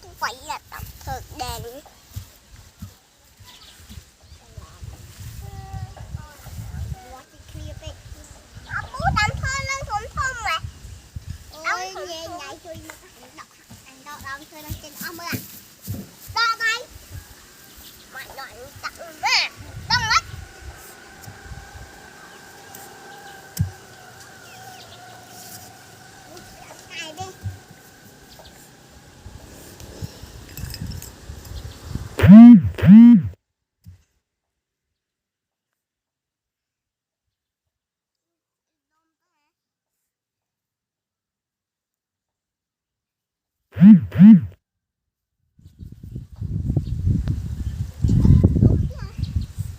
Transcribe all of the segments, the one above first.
không phải là tập thực đèn. Bố đâm thôi lên thùng thùng mà. Ôi nghe nhảy chui đọc chơi lên trên ông ơi. Ba bay. Mày nói tặng về. Đông lắm. Cài đi.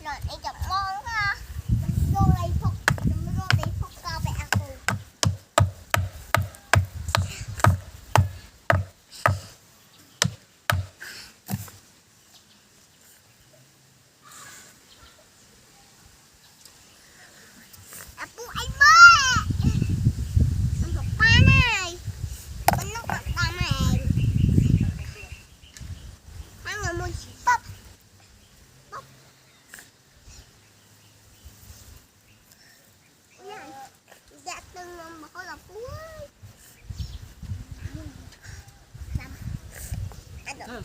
Rồi đi chậm ngon ha. Vô lấy phúc, vô lấy phúc cao bẹ cô. Bố anh ơi. Anh học ba này. Anh nó học ba này. Anh ngồi mua bắp. Bắp. Dạ từng mà có là phú ơi. Anh được.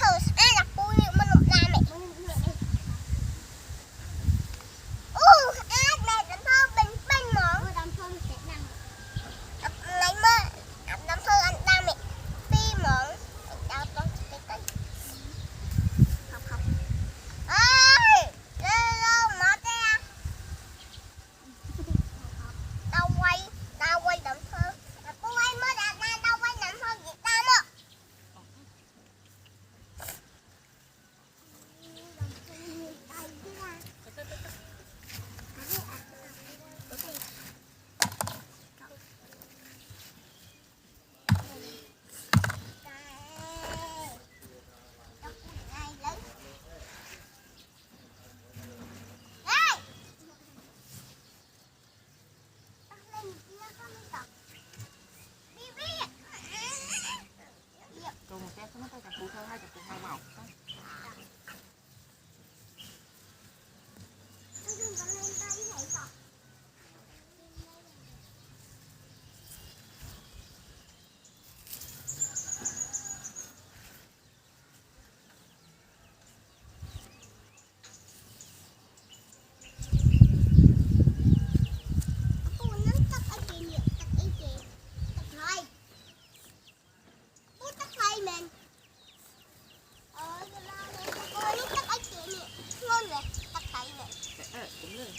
Thử sẽ là phú như mà nụ ra mẹ. Ai mẹ đánh thơ bình bình món. Đánh thơ sẽ năng. Lấy mơ. Đánh thơ anh ta mẹ. Pi món. Đào con cái cây. Học học. Ơi! Lô mở ra. Tao quay đánh thơ. Cô quay mới đạt ra tao quay đánh thơ Việt Nam ạ. Dùng cái nó phải chặt củ thơ hay chặt củ hai màu. Cũng được.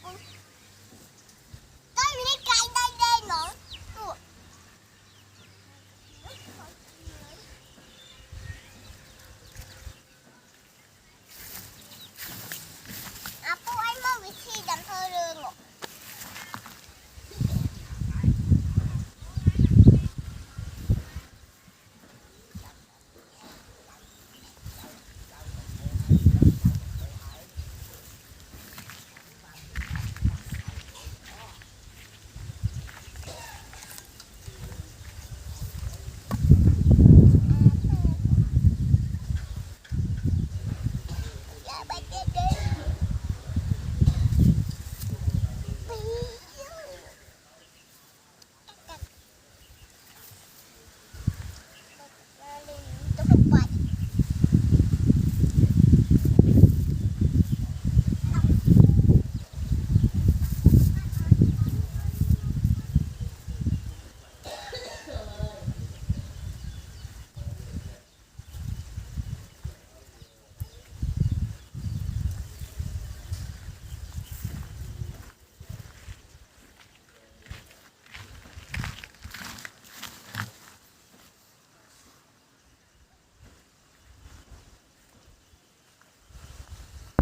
Con